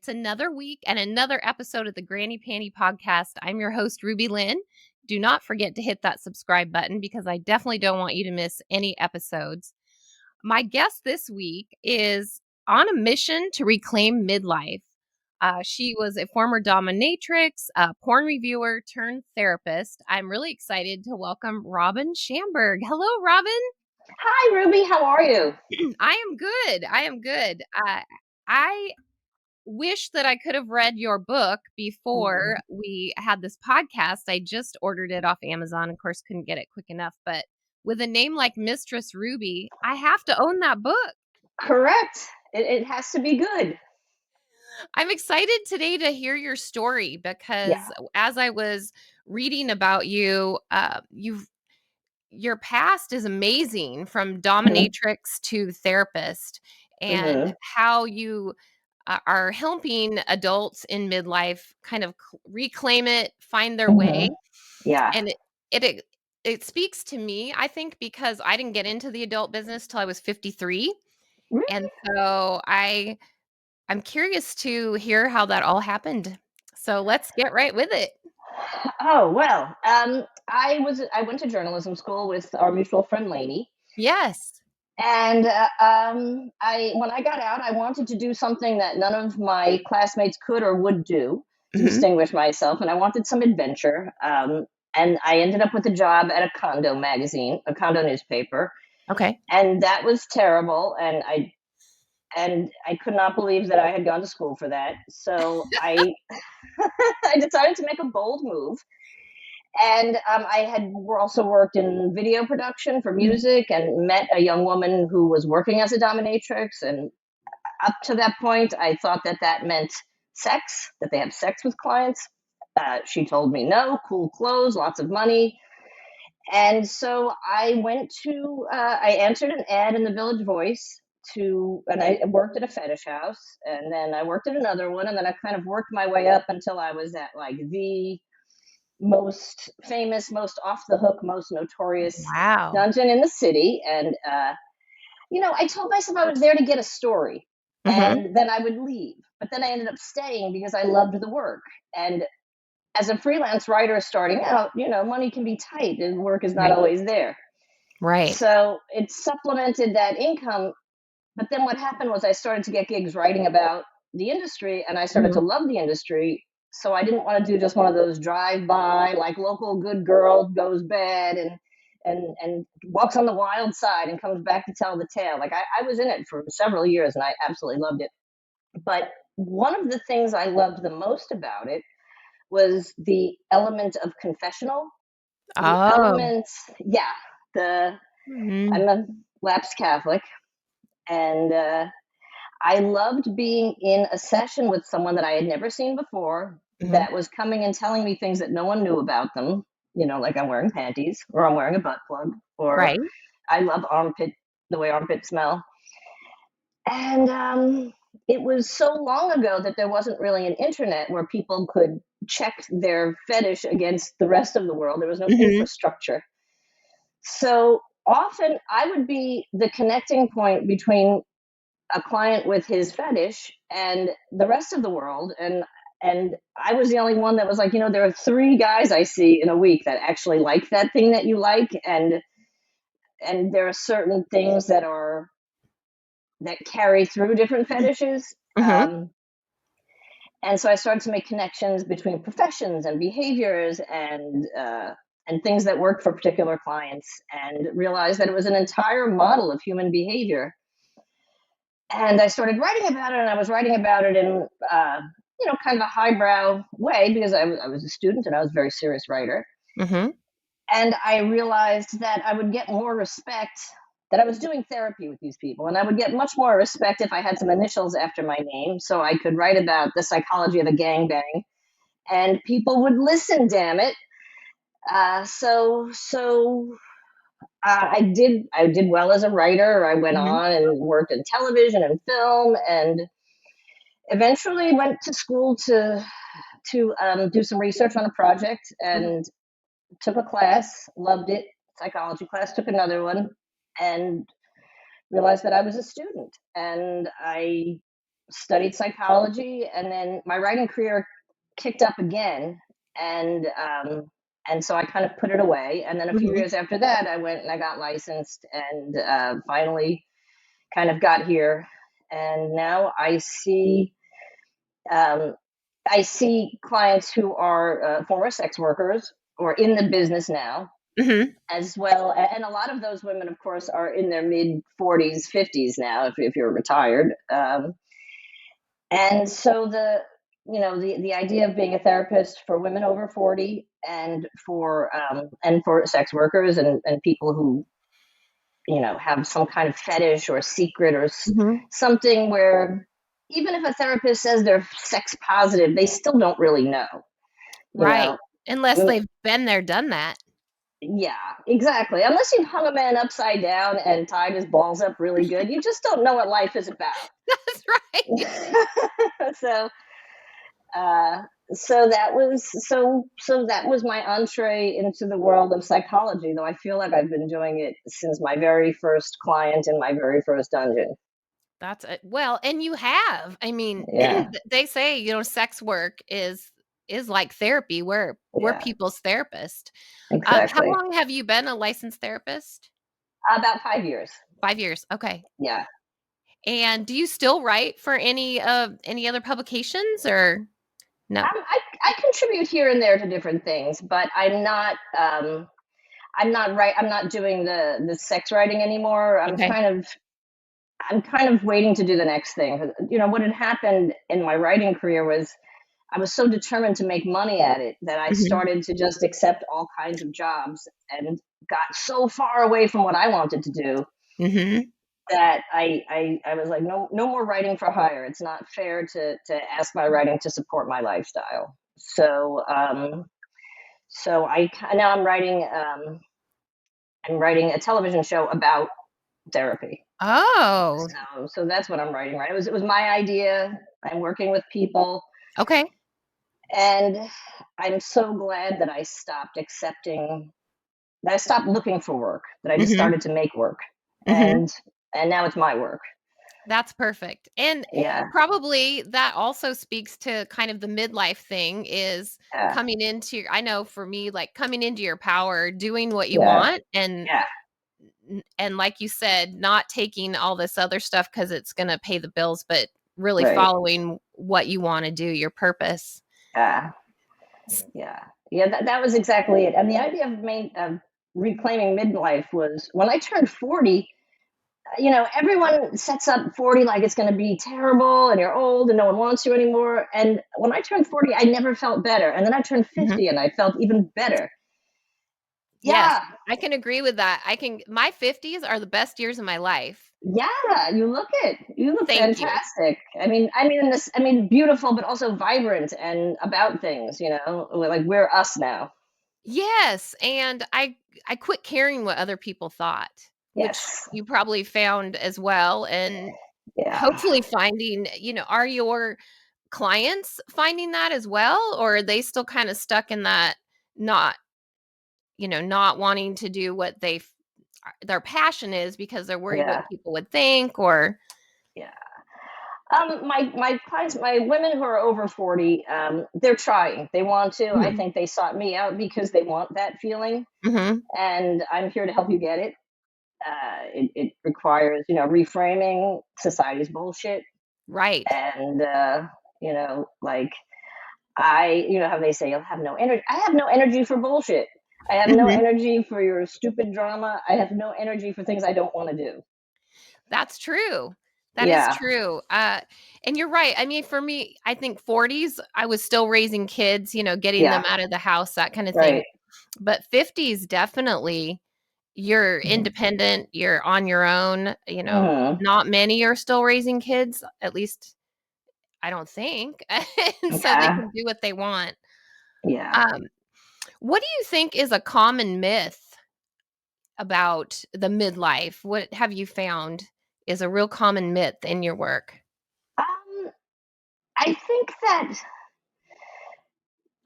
It's another week and another episode of the Granny Panty podcast. I'm your host, RubyLynne. Do not forget to hit that subscribe button because I definitely don't want you to miss any episodes. My guest this week is on a mission to reclaim midlife. She was a former dominatrix, a porn reviewer turned therapist. I'm really excited to welcome Robin Shamburg. Hello, Robin. Hi, Ruby. How are you? I am good. I am good. I wish that I could have read your book before we had this podcast. I just ordered it off Amazon. Of course, couldn't get it quick enough. But with a name like Mistress Ruby, I have to own that book. Correct. It has to be good. I'm excited today to hear your story because as I was reading about you, your past is amazing, from dominatrix to therapist, and how you are helping adults in midlife kind of reclaim it, find their way. Yeah. And it speaks to me, I think, because I didn't get into the adult business till I was 53. Really? And so I'm curious to hear how that all happened. So let's get right with it. Oh, well, I went to journalism school with our mutual friend Lainey. Yes. And when I got out, I wanted to do something that none of my classmates could or would do to distinguish myself, and I wanted some adventure. And I ended up with a job at a condo magazine, a condo newspaper. Okay. And that was terrible, and I could not believe that I had gone to school for that. So I I decided to make a bold move. And I had also worked in video production for music and met a young woman who was working as a dominatrix. And up to that point, I thought that that meant sex, that they have sex with clients. She told me no, cool clothes, lots of money. And so I answered an ad in the Village Voice and I worked at a fetish house, and then I worked at another one, and then I kind of worked my way up until I was at like the most famous, most off the hook, most notorious Wow. dungeon in the city. And, I told myself I was there to get a story and then I would leave. But then I ended up staying because I loved the work. And as a freelance writer starting out, money can be tight and work is not Right. always there. Right. So it supplemented that income. But then what happened was I started to get gigs writing about the industry, and I started to love the industry. So I didn't want to do just one of those drive-by, like local good girl goes bad and walks on the wild side and comes back to tell the tale. Like I was in it for several years and I absolutely loved it. But one of the things I loved the most about it was the element of confessional. The Oh. element, yeah, Mhm. I'm a lapsed Catholic, and I loved being in a session with someone that I had never seen before that was coming and telling me things that no one knew about them. Like I'm wearing panties or I'm wearing a butt plug or Right. I love the way armpits smell. And it was so long ago that there wasn't really an internet where people could check their fetish against the rest of the world. There was no infrastructure. So often I would be the connecting point between a client with his fetish and the rest of the world. And I was the only one that was like, there are 3 guys I see in a week that actually like that thing that you like, and there are certain things that carry through different fetishes. And so I started to make connections between professions and behaviors and things that work for particular clients, and realized that it was an entire model of human behavior. And I started writing about it, and I was writing about it in, kind of a highbrow way because I was a student and I was a very serious writer. And I realized that I would get more respect, that I was doing therapy with these people, and I would get much more respect if I had some initials after my name, so I could write about the psychology of a gangbang, and people would listen, damn it. I did well as a writer. I went on and worked in television and film, and eventually went to school to do some research on a project, and took a class, loved it, psychology class, took another one, and realized that I was a student. And I studied psychology, and then my writing career kicked up again, and so I kind of put it away. And then a few Mhm. years after that, I went and I got licensed, and finally kind of got here. And now um, I see clients who are former sex workers or in the business now, Mhm. as well. And a lot of those women, of course, are in their mid 40s, 50s now, if you're retired. And so the idea of being a therapist for women over 40, and for sex workers, and people who have some kind of fetish or secret or Mhm. something where even if a therapist says they're sex positive, they still don't really know. You Right. know, Unless Mm, they've been there, done that. yeah, exactly. Unless you've hung a man upside down and tied his balls up really good, you just don't know what life is about. That's right. so uh, so that was my entree into the world of psychology, though I feel like I've been doing it since my very first client in my very first dungeon. That's well, and you have. I mean, Yeah, they say, sex work is like therapy. We're yeah, people's therapist. How exactly. long have you been a licensed therapist? About 5 years. 5 years. Okay. Yeah. And do you still write for any other publications or no? I contribute here and there to different things, but I'm not doing the sex writing anymore. Okay. I'm kind of waiting to do the next thing. 'Cause, what had happened in my writing career was I was so determined to make money at it that I Mhm. started to just accept all kinds of jobs, and got so far away from what I wanted to do Mhm. that I was like, no, no more writing for hire. It's not fair to ask my writing to support my lifestyle. Now I'm writing a television show about therapy. Oh, So that's what I'm writing. Right, it was my idea. I'm working with people, okay. and I'm so glad that I stopped looking for work, that I just Mhm. started to make work, Mhm. and now it's my work. That's perfect. And Yeah, probably that also speaks to kind of the midlife thing is yeah, coming into I know for me, like coming into your power, doing what you yeah, want yeah. and like you said, not taking all this other stuff because it's gonna pay the bills, but really Right. following what you want to do, your purpose. Yeah, S- yeah, yeah. That was exactly it. And the idea of reclaiming midlife was when I turned 40. Everyone sets up 40 like it's going to be terrible and you're old and no one wants you anymore. And when I turned 40, I never felt better. And then I turned Mhm. 50 and I felt even better. Yes, Yeah, I can agree with that. My 50s are the best years of my life. yeah, you look Thank you. fantastic. I mean beautiful, but also vibrant and about things, like we're us now. Yes, and I quit caring what other people thought, which Yes. you probably found as well, and Yeah. hopefully finding, are your clients finding that as well, or are they still kinda stuck in that not, not wanting to do what their passion is because they're worried Yeah. what people would think or Yeah. My clients, my women who are over 40, they're trying. They want to. I Mhm, think they sought me out because they want that feeling, mhm, and I'm here to help you get it. It requires, reframing society's bullshit, right. and like how they say you'll have no energy. I have no energy for bullshit. I have no Mhm. energy for your stupid drama. I have no energy for things I don't want to do. That's true. That is Yeah, true. And you're right. I mean, for me, I think 40s, I was still raising kids, getting them yeah, out of the house, that kind of thing. right. But 50s, definitely, you're Mhm. independent, you're on your own. Mhm. Not many are still raising kids, at least I don't think. And so they Yeah, can do what they want. yeah. Um, what do you think is a common myth about the midlife? What have you found is a real common myth in your work? Um, I think that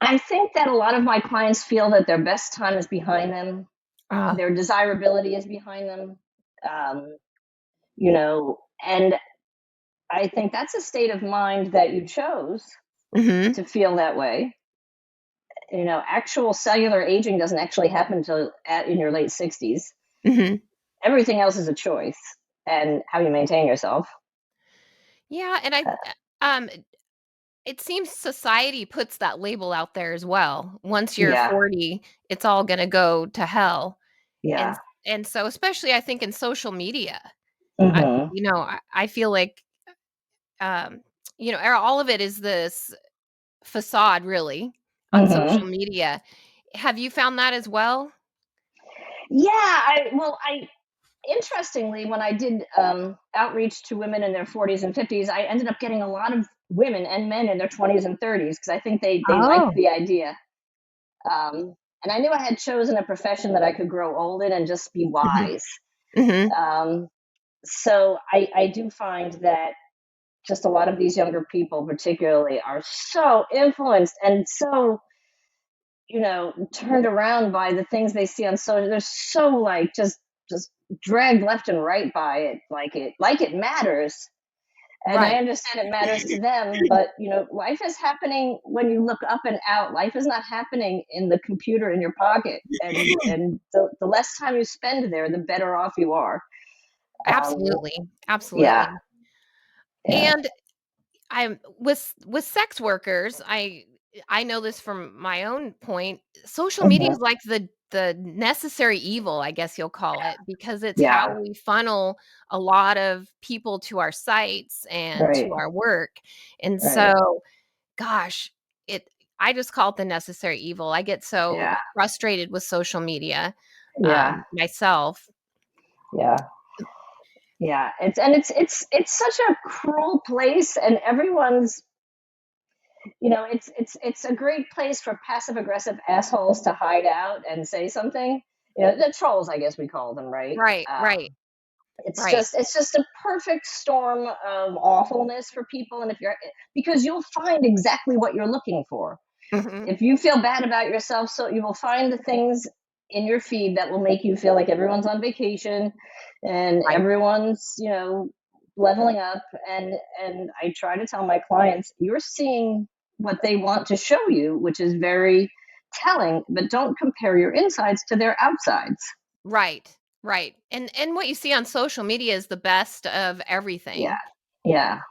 I think that a lot of my clients feel that their best time is behind them. Ah, Their desirability is behind them. Um, you know, and I think that's a state of mind that you chose Mhm. to feel that way. Actual cellular aging doesn't actually happen until in your late 60s. Mhm. Everything else is a choice and how you maintain yourself. Yeah, and Uh, um, it seems society puts that label out there as well. Once you're yeah, 40, it's all gonna go to hell, and yeah. and so especially I think in social media, I Mhm. I feel like, um, all of it is this facade really on social Mhm. media. Have you found that as well? Yeah, I interestingly, when I did outreach to women in their 40s and 50s, I ended up getting a lot of women and men in their 20s and 30s because I think they liked Oh. the idea. Um, and I knew I had chosen a profession that I could grow old in and just be Mhm. wise. Mhm. Um, so I do find that just a lot of these younger people, particularly, are so influenced and so turned around by the things they see on social. They're so like just dragged left and right by it, like it matters. And I Right. understand it matters to them, but life is happening when you look up and out. Life is not happening in the computer in your pocket, and the less time you spend there, the better off you are. Um, Absolutely. yeah, Absolutely. yeah, And I'm with sex workers, I know this from my own point. Social media hmm is like the necessary evil, I guess you'll call it, because it's how yeah, we funnel a lot of people to our sites and right, to our work. And right, so, gosh, it I just call it the necessary evil. I get so yeah, frustrated with social media yeah, myself. yeah. Yeah, it's such a cruel place, and everyone's it's a great place for passive aggressive assholes to hide out and say something. The trolls, I guess we call them, right? Right, right, It's right. just it's just a perfect storm of awfulness for people, and if you're because you'll find exactly what you're looking for. Mhm. If you feel bad about yourself, so you will find the things in your feed that will make you feel like everyone's on vacation and Right. everyone's leveling up. And I try to tell my clients, you're seeing what they want to show you, which is very telling, but don't compare your insides to their outsides. Right, right, and what you see on social media is the best of Yeah, everything. yeah,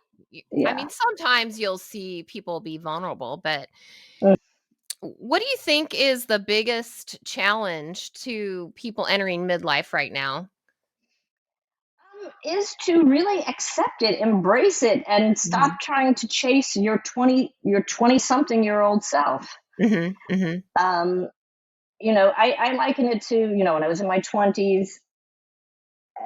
I yeah. mean, sometimes you'll see people be vulnerable, but Mm. what do you think is the biggest challenge to people entering midlife right now? Is to really accept it, embrace it, and Mhm, stop trying to chase your 20 something year old self. mhm, mhm. Um, I liken it to, when I was in my 20s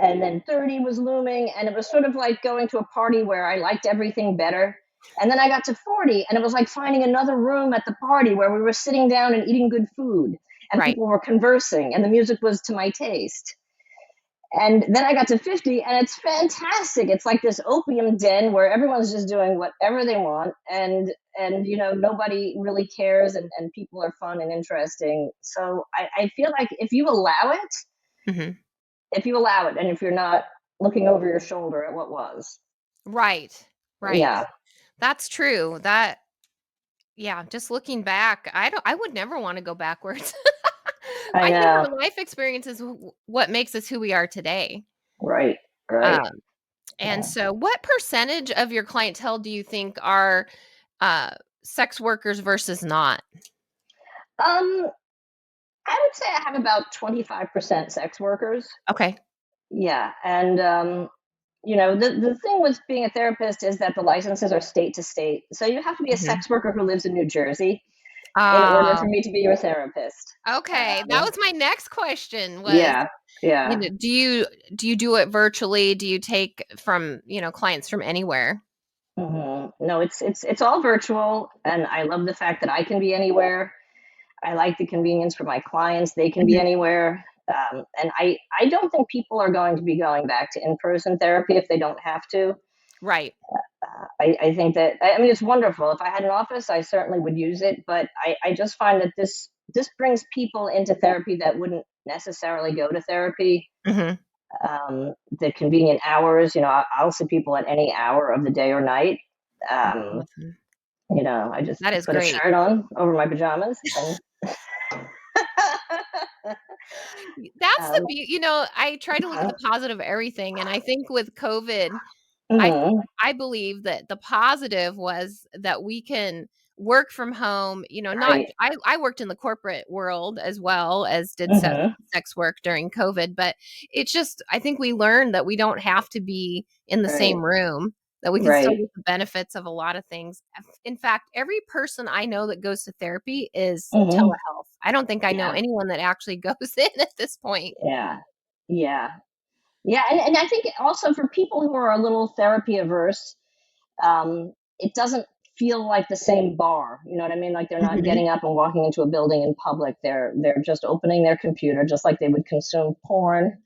and then 30 was looming, and it was sort of like going to a party where I liked everything better. And then I got to 40, and it was like finding another room at the party where we were sitting down and eating good food, and Right, people were conversing, and the music was to my taste. And then I got to 50, and it's fantastic. It's like this opium den where everyone's just doing whatever they want, and nobody really cares, and people are fun and interesting. So I feel like mhm. if you allow it, and if you're not looking over your shoulder at what was. Right, right. Yeah, That's true, that yeah, just looking back, I would never wanna go backwards. I I think know. our life experience is what makes us who we are today. Right, right. Um And Yeah. so what percentage of your clientele do you think are, uh, sex workers versus not? Um, I would say I have about 25% sex workers. Okay. Yeah, and the thing with being a therapist is that the licenses are state to state. So you have to be a Mhm. sex worker who lives in New Jersey in order for Ah, me to be your therapist. okay, that Um, was my next question was, yeah, yeah. do you do it virtually? Do you take from, clients from anywhere? No, it's all virtual, and I love the fact that I can be anywhere. I like the convenience for my clients; they can be Mhm. anywhere. And I don't think people are going to be going back to in person therapy if they don't have to. Right. I think that I mean it's wonderful. If I had an office, I certainly would use it. But I just find that this brings people into therapy that wouldn't necessarily go to therapy. Mhm. the convenient hours. I'll see people at any hour of the day or night. Um, Awesome. I just That is put a great. shirt on over my pajamas and That's the um, I try to look at uh, the positive of everything, and I think with COVID, I mhm, I believe that the positive was that we can work from home, not right. I worked in the corporate world as well as did Hmm. sex work during COVID, but it's just I think we learned that we don't have to be in the Right. same room, that we can still Right. get the benefits of a lot of things. In fact, every person I know that goes to therapy is Hmm. telehealth. I don't think I know Yeah. anyone that actually goes in at this point. Yeah. Yeah. Yeah. And I think also for people who are a little therapy averse, it doesn't feel like the same bar. You know what I mean? Like they're not Mhm. getting up and walking into a building in public. They're just opening their computer, just like they would consume porn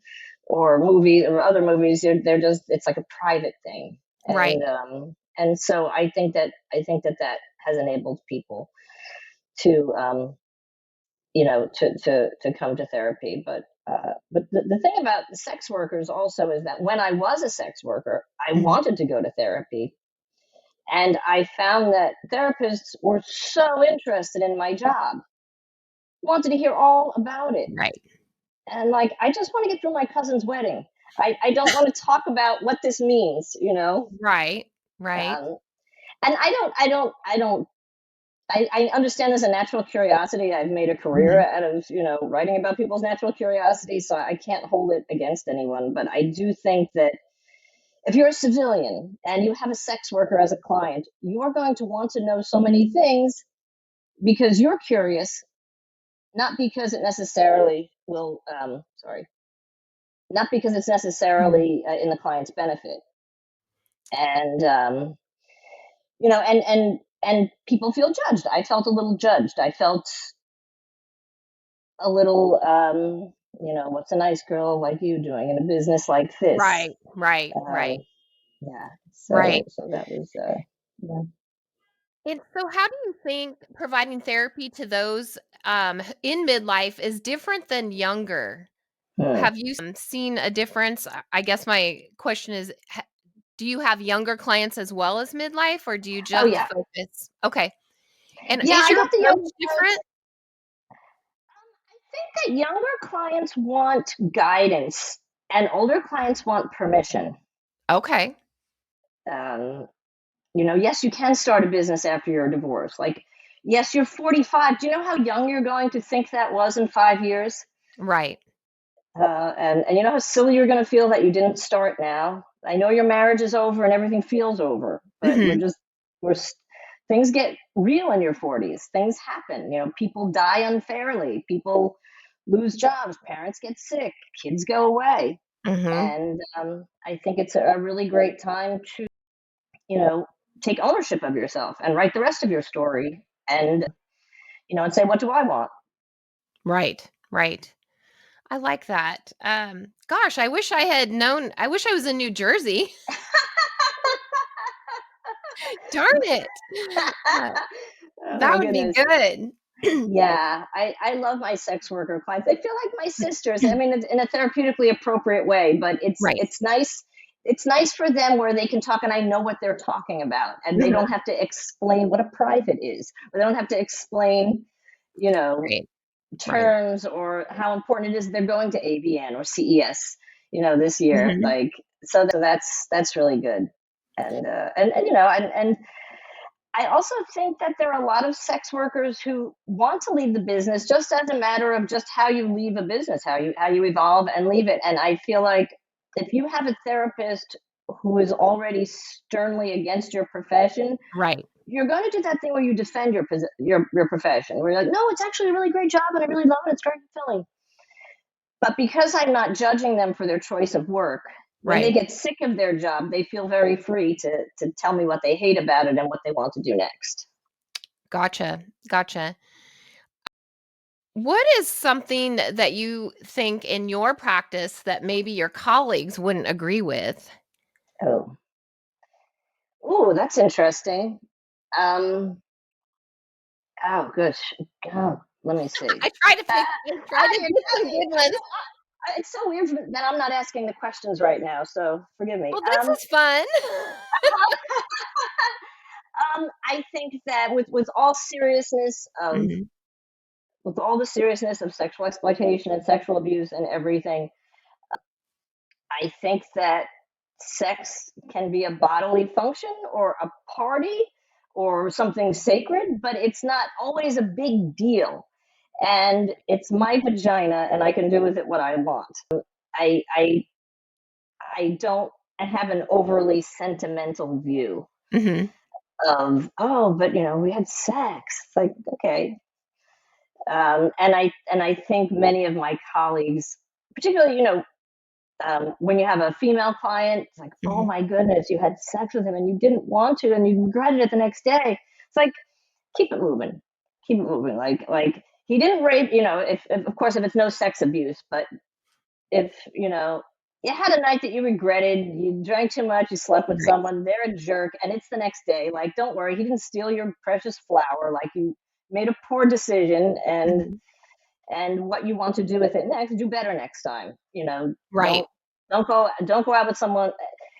or movies or other movies. They're just it's like a private thing, Right. and so I think that has enabled people to to come to therapy. But the thing about sex workers also is that when I was a sex worker, I Mhm. wanted to go to therapy, and I found that therapists were so interested in my job, wanted to hear all about it. Right. And like, I just want to get through my cousin's wedding. I don't want to talk about what this means. Right. Right. Um, and I understand there's a natural curiosity. I've made a career Mhm. out of, writing about people's natural curiosity, so I can't hold it against anyone. But I do think that if you're a civilian and you have a sex worker as a client, you're going to want to know so many things because you're curious, not because it necessarily will, sorry, not because it's Mhm. necessarily in the client's benefit. And, and people feel judged. I felt a little judged. I felt a little, what's a nice girl like you doing in a business like this? Right. Right. Um, Right. yeah. So, Right. so that was, yeah. And so how do you think providing therapy to those, in midlife is different than younger? Hmm. Have you seen a difference? I guess my question is, do you have younger clients as well as midlife, or do you Oh just yeah. focus Okay. And Yeah. is I your got the younger approach clients. different? I think that younger clients want guidance and older clients want permission. Okay. Um, yes, you can start a business after your divorce. Like, yes, you're 45. Do you know how young you're going to think that was in 5 years? Right. And you know how silly you're going to feel that you didn't start now? I know your marriage is over and everything feels over, but Mhm. we're, things get real in your 40s. Things happen. People die unfairly. People lose jobs. Parents get sick. Kids go away. Mhm. And I think it's a really great time to, you know, take ownership of yourself and write the rest of your story and say, what do I want? Right. Right. I like that. Gosh, I wish I was in New Jersey. Darn it. Uh, Oh that my would be goodness. good. Yeah, I love my sex worker clients. They feel like my sisters. I mean, it's in a therapeutically appropriate way, but it's Right. it's nice. It's nice for them where they can talk and I know what they're talking about, and they Mhm. don't have to explain what a private is, or they don't have to explain, you know, Right. Right. terms or how important it is they're going to ABN or CES, this year. Mhm. Like, so that's really good, and I also think that there are a lot of sex workers who want to leave the business just as a matter of just how you leave a business, how you evolve and leave it. And I feel like if you have a therapist who is already sternly against your profession, Right. you're going to do that thing where you defend your profession. Where you're like, no, it's actually a really great job and I really love it. It's very fulfilling. But because I'm not judging them for their choice of work, when they Right. get sick of their job, they feel very free to tell me what they hate about it and what they want to do next. Gotcha. Gotcha. What is something that you think in your practice that maybe your colleagues wouldn't agree with? Oh, oh, that's interesting. Um, oh, gosh. Oh, let me see. I try to Uh, pick I try to I, pick some good ones. It's so weird that I'm not asking the questions right now, so forgive me. Well, this is fun. I think that with all seriousness of Mhm, with all the seriousness of sexual exploitation and sexual abuse and everything, I think that sex can be a bodily function or a party or something sacred, but it's not always a big deal. And it's my vagina, and I can do with it what I want. I I I don't have an overly sentimental view mhm, of, oh, but we had sex. It's like, okay. And I think many of my colleagues, particularly, when you have a female client, it's like, oh mhm. my goodness, you had sex with him and you didn't want to, and you regretted it the next day. It's like, keep it moving, keep it moving. Like he didn't rape. If of course if it's no sex abuse, but if you had a night that you regretted, you drank too much, you slept with Right. someone, they're a jerk, and it's the next day. Like, don't worry, he didn't steal your precious flower. Like, you made a poor decision, and Mhm. what you want to do with it next, do better next time. Right, Don't go out with someone.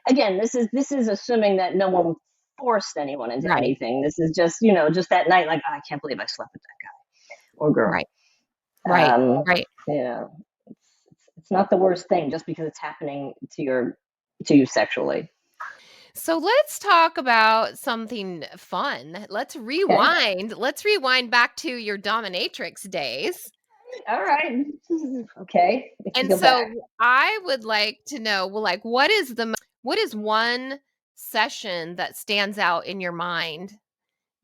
Again, this is assuming that no one forced anyone into right, anything. This is just that night. Like, "Oh, I can't believe I slept with that guy or girl." right, right, Um, right. you know, it's not the worst thing just because it's happening to you sexually. So let's talk about something fun. Let's Okay. rewind. Let's rewind back to your dominatrix days. All right. Okay. We can And go back. so I would like to know, well, like, what is one session that stands out in your mind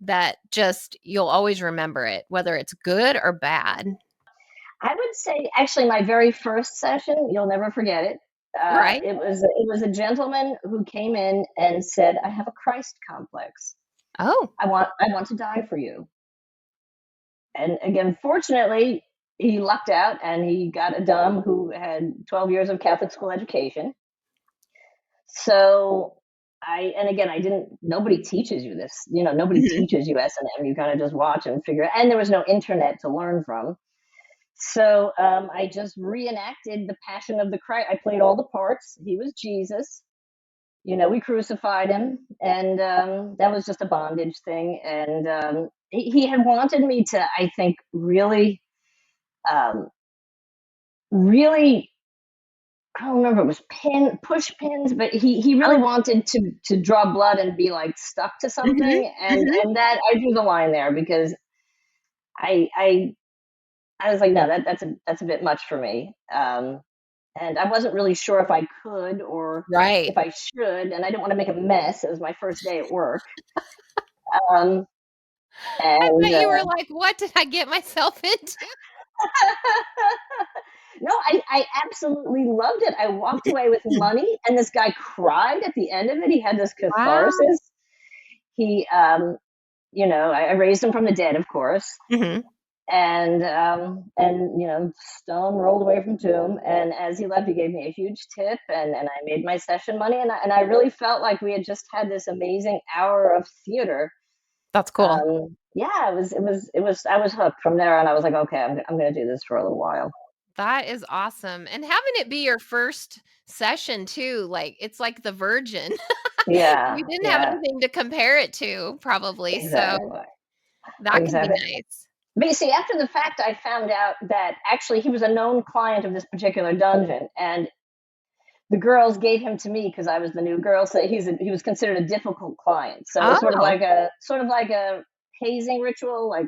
that just you'll always remember it, whether it's good or bad? I would say actually my very first session, you'll never forget it. Right? It was a gentleman who came in and said, "I have a Christ complex. Oh. I want to die for you." And again, fortunately, he lucked out and he got a dom who had 12 years of Catholic school education. So and again, I didn't, nobody teaches you this, nobody Mhm. teaches you S&M. You kind of just watch and figure, and there was no internet to learn from. So I just reenacted the Passion of the Christ. I played all the parts. He was Jesus. We crucified him, and that was just a bondage thing. And he had wanted me to, I think, really, really. I don't remember, it was push pins, but he really Oh. wanted to draw blood and be like stuck to Mhm. something, and Mhm. that I drew the line there because I I I was like, no, that's a bit much for me. And I wasn't really sure if I could or Right. if I should, and I didn't want to make a mess. It was my first day at work. Um, I and bet you were like, "What did I get myself into?" no, I absolutely loved it. I walked away with money, and this guy cried at the end of it. He had this Wow. catharsis. He, I raised him from the dead, of course, Mhm. and stone rolled away from tomb. And as he left, he gave me a huge tip, and I made my session money, and I really felt like we had just had this amazing hour of theater. That's cool. Yeah, it was. I was hooked from there, and I was like, okay, I'm going to do this for a little while. That is awesome, and having it be your first session too, like, it's like the virgin. Yeah, You didn't have yeah, anything to compare it to probably, so exactly, that can be exactly. nice. But you see, after the fact, I found out that actually he was a known client of this particular dungeon, and the girls gave him to me because I was the new girl. So he was considered a difficult client. So it was sort of Oh, like a hazing ritual. Like,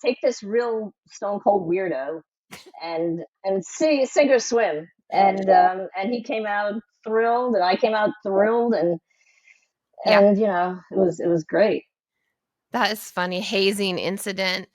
take this real stone cold weirdo and sink or swim. And he came out thrilled, and I came out thrilled, and yeah, it was great. that is funny, hazing incident.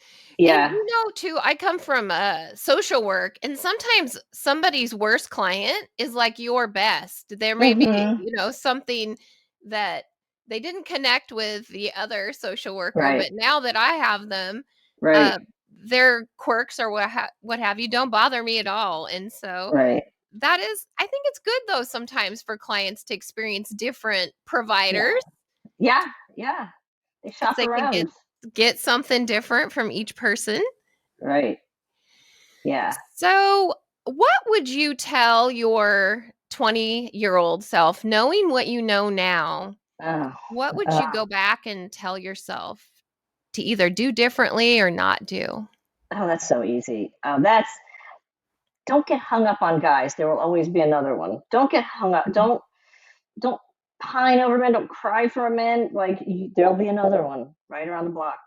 And, Yeah. too, I come from, social work, and sometimes somebody's worst client is, like, your best. There may be, Hmm. something that they didn't connect with the other social worker, Right. but now that I have them, Right. uh, their quirks or what have you don't bother me at all, and so Right. that is I think it's good, though, sometimes for clients to experience different Yeah. providers Yeah. Yeah. They because shop they can around. get something different from each person. Right. Yeah. So, What would you tell your 20-year-old self, knowing what you know now? Oh, What would uh, you go back and tell yourself to either do differently or not do? oh, that's so easy. That's don't get hung up on guys. There will always be another one. Don't get hung up. Mhm. Don't pine over men. Don't cry for a man. Like there'll be another one right around the block.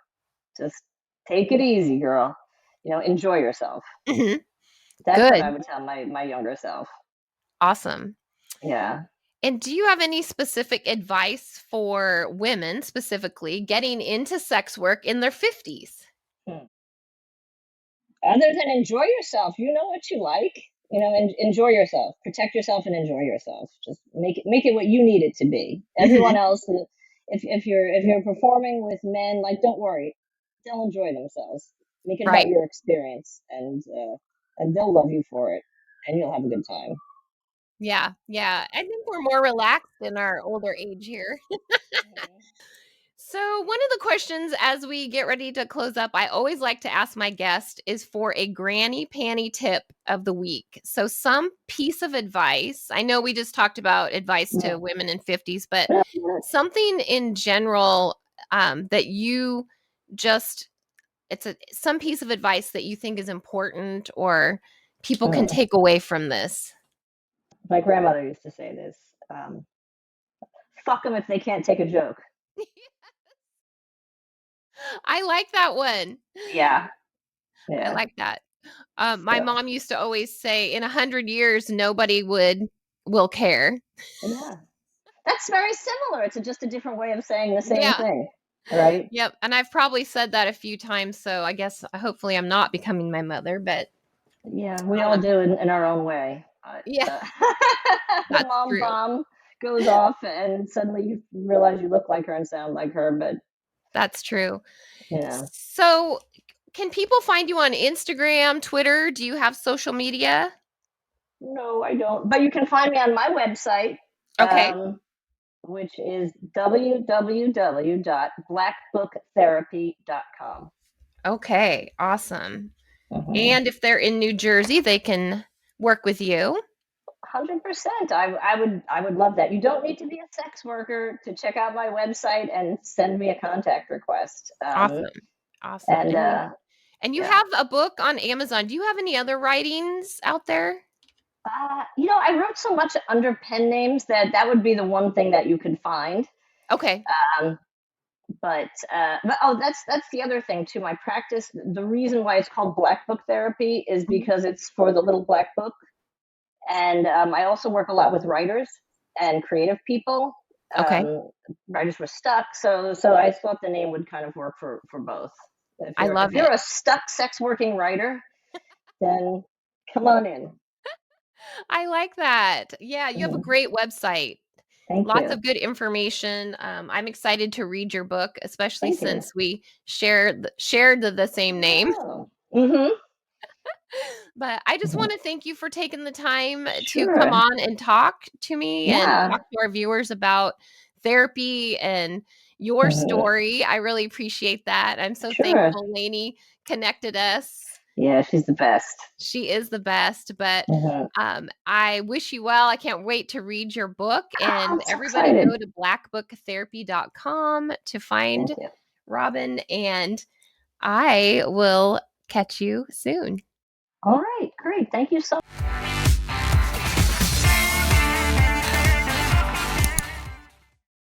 Just take it easy, girl. Enjoy yourself. Mhm. That's what I Good. would tell my younger self. Awesome. Yeah. And do you have any specific advice for women, specifically getting into sex work in their 50s? Hmm. Other than enjoy yourself, you know what you like. Enjoy yourself. Protect yourself and enjoy yourself. Just make it what you need it to be. Everyone Mhm. else, if you're performing with men, like don't worry, they'll enjoy themselves. Make it about Right. your experience, and they'll love you for it, and you'll have a good time. Yeah. Yeah. I think we're more relaxed in our older age here. Mhm. So, one of the questions as we get ready to close up, I always like to ask my guest is for a granny panty tip of the week. So, some piece of advice. I know we just talked about advice to women in 50s, but something in general that you just, it's some piece of advice that you think is important or people can Mm. take away from this. My grandmother used to say this: um, "Fuck them if they can't take a joke." I like that one. Yeah, I yeah. like that. My So mom used to always say, "In 100 years, nobody will care." yeah. That's very similar. It's just a different way of saying the same Yeah. thing, right? Yep. And I've probably said that a few times, so I guess hopefully I'm not becoming my mother, but Yeah, we all um, do in our own way. yeah, The, the that's mom true. bomb goes off, and suddenly you realize you look like her and sound like her, but That's true. you know, So, can people find you on Instagram, Twitter? Do you have social media? no, I don't. But you can find me on my website, Okay. which is www.blackbooktherapy.com. Okay. Awesome. Mm-hmm. And if they're in New Jersey, they can work with you. 100%. I would love that. You don't need to be a sex worker to check out my website and send me a contact request. Awesome. Awesome. And And you Yeah. have a book on Amazon. Do you have any other writings out there? I wrote so much under pen names that would be the one thing that you could find. Okay. Um, but oh, that's the other thing too. My practice. The reason why it's called Black Book Therapy is Mhm. because it's for the little black book, and I also work a lot with writers and creative people. Okay. Writers were stuck, so I thought the name would kind of work for both. If I you're love if it. you're a stuck sex working writer, then come on in. I like that. Yeah, you have a Mhm. great website. Thank Lots you. of good information. I'm excited to read your book, especially Thank you. since we shared the same name. Oh. Mhm. But I just Mhm. want to thank you for taking the time to come Sure. on and talk to me and Yeah. talk to our viewers about therapy and your Mhm. story. I really appreciate that. I'm so Sure. thankful Lainey connected us. Yeah, she's the best. She is the best, but Mhm. I wish you well. I can't wait to read your book. I'm And so everybody excited. go to blackbooktherapy.com to Thank find you. Robin. And I will catch you soon. All right, great. Thank you so